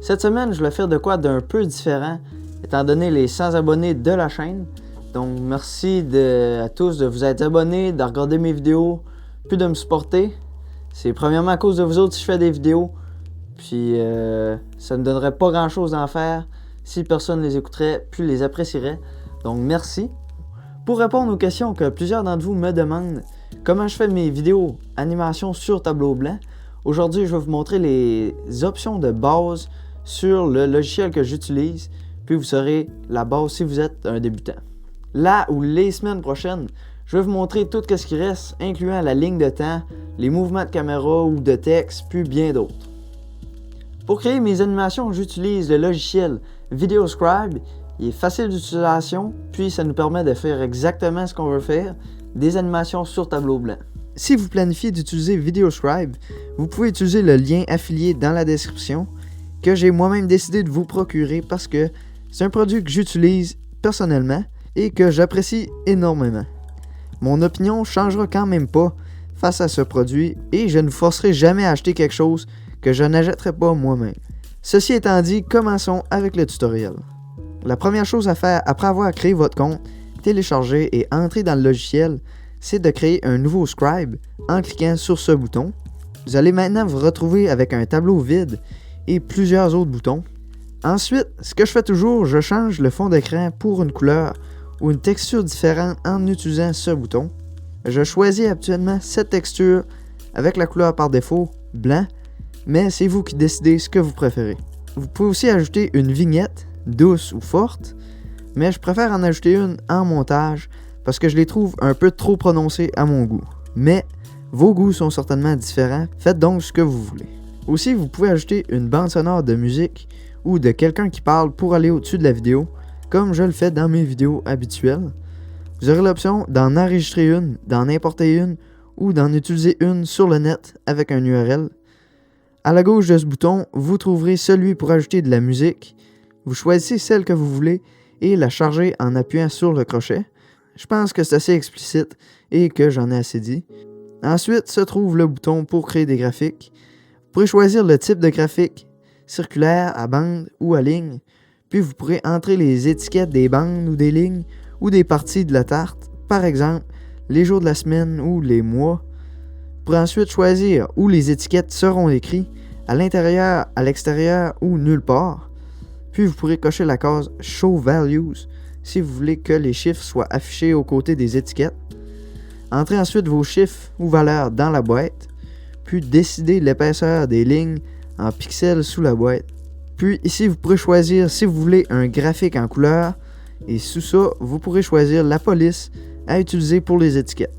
Cette semaine, je voulais faire de quoi d'un peu différent, étant donné les 100 abonnés de la chaîne. Donc merci à tous de vous être abonnés, de regarder mes vidéos, puis de me supporter. C'est premièrement à cause de vous autres si je fais des vidéos, puis ça ne donnerait pas grand chose d'en faire si personne les écouterait, puis les apprécierait. Donc merci. Pour répondre aux questions que plusieurs d'entre vous me demandent, comment je fais mes vidéos animation sur tableau blanc, aujourd'hui je vais vous montrer les options de base sur le logiciel que j'utilise, puis vous saurez la base si vous êtes un débutant. Là ou les semaines prochaines, je vais vous montrer tout ce qui reste, incluant la ligne de temps, les mouvements de caméra ou de texte, puis bien d'autres. Pour créer mes animations, j'utilise le logiciel VideoScribe. Il est facile d'utilisation, puis ça nous permet de faire exactement ce qu'on veut faire, des animations sur tableau blanc. Si vous planifiez d'utiliser VideoScribe, vous pouvez utiliser le lien affilié dans la description, que j'ai moi-même décidé de vous procurer parce que c'est un produit que j'utilise personnellement et que j'apprécie énormément. Mon opinion ne changera quand même pas face à ce produit et je ne vous forcerai jamais à acheter quelque chose que je n'achèterai pas moi-même. Ceci étant dit, commençons avec le tutoriel. La première chose à faire après avoir créé votre compte, téléchargé et entré dans le logiciel, c'est de créer un nouveau scribe en cliquant sur ce bouton. Vous allez maintenant vous retrouver avec un tableau vide et plusieurs autres boutons. Ensuite, ce que je fais toujours, je change le fond d'écran pour une couleur ou une texture différente en utilisant ce bouton. Je choisis habituellement cette texture avec la couleur par défaut, blanc, mais c'est vous qui décidez ce que vous préférez. Vous pouvez aussi ajouter une vignette, douce ou forte, mais je préfère en ajouter une en montage parce que je les trouve un peu trop prononcées à mon goût. Mais vos goûts sont certainement différents, faites donc ce que vous voulez. Aussi, vous pouvez ajouter une bande sonore de musique ou de quelqu'un qui parle pour aller au-dessus de la vidéo, comme je le fais dans mes vidéos habituelles. Vous aurez l'option d'en enregistrer une, d'en importer une ou d'en utiliser une sur le net avec un URL. À la gauche de ce bouton, vous trouverez celui pour ajouter de la musique. Vous choisissez celle que vous voulez et la chargez en appuyant sur le crochet. Je pense que c'est assez explicite et que j'en ai assez dit. Ensuite se trouve le bouton pour créer des graphiques. Vous pourrez choisir le type de graphique, circulaire, à bande ou à ligne. Puis vous pourrez entrer les étiquettes des bandes ou des lignes ou des parties de la tarte, par exemple les jours de la semaine ou les mois. Vous pourrez ensuite choisir où les étiquettes seront écrites, à l'intérieur, à l'extérieur ou nulle part. Puis vous pourrez cocher la case Show Values si vous voulez que les chiffres soient affichés aux côtés des étiquettes. Entrez ensuite vos chiffres ou valeurs dans la boîte, puis décidez l'épaisseur des lignes en pixels sous la boîte. Puis ici vous pourrez choisir si vous voulez un graphique en couleur et sous ça vous pourrez choisir la police à utiliser pour les étiquettes.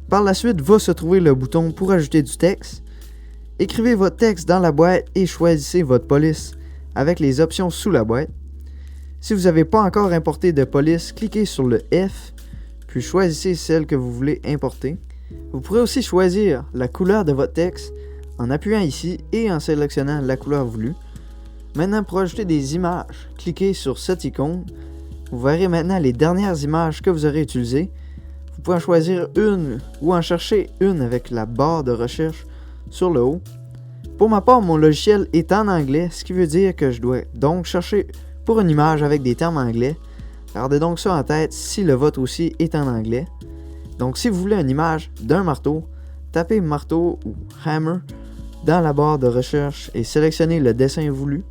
Par la suite va se trouver le bouton pour ajouter du texte. Écrivez votre texte dans la boîte et choisissez votre police avec les options sous la boîte. Si vous n'avez pas encore importé de police, cliquez sur le F, puis choisissez celle que vous voulez importer. Vous pourrez aussi choisir la couleur de votre texte en appuyant ici et en sélectionnant la couleur voulue. Maintenant, pour ajouter des images, cliquez sur cette icône. Vous verrez maintenant les dernières images que vous aurez utilisées. Vous pouvez en choisir une ou en chercher une avec la barre de recherche sur le haut. Pour ma part, mon logiciel est en anglais, ce qui veut dire que je dois donc chercher pour une image avec des termes anglais. Gardez donc ça en tête si le vôtre aussi est en anglais. Donc si vous voulez une image d'un marteau, tapez marteau ou hammer dans la barre de recherche et sélectionnez le dessin voulu.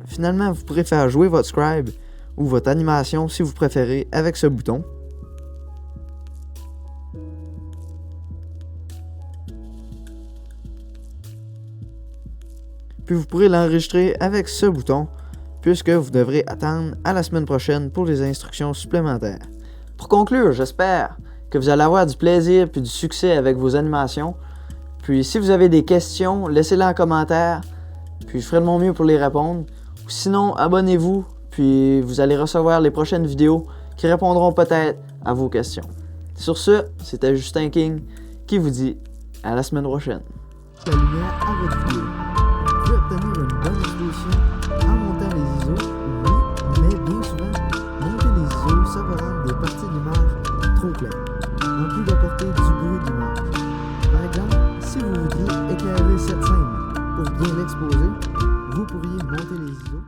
Finalement, vous pourrez faire jouer votre scribe ou votre animation si vous préférez avec ce bouton. Puis vous pourrez l'enregistrer avec ce bouton, puisque vous devrez attendre à la semaine prochaine pour les instructions supplémentaires. Pour conclure, j'espère que vous allez avoir du plaisir puis du succès avec vos animations. Puis si vous avez des questions, laissez-les en commentaire, puis je ferai de mon mieux pour les répondre. Ou sinon, abonnez-vous, puis vous allez recevoir les prochaines vidéos qui répondront peut-être à vos questions. Sur ce, c'était Justin King qui vous dit à la semaine prochaine. La lumière à votre vidéo. Vous pouvez obtenir une bonne exposition en montant les ISO, oui, mais bien souvent, monter les ISO, ça va rendre des parties de l'image trop claires, en plus d'apporter du bruit de l'image. Par exemple, si vous voudriez éclairer cette scène pour bien l'exposer, vous pourriez monter les ISO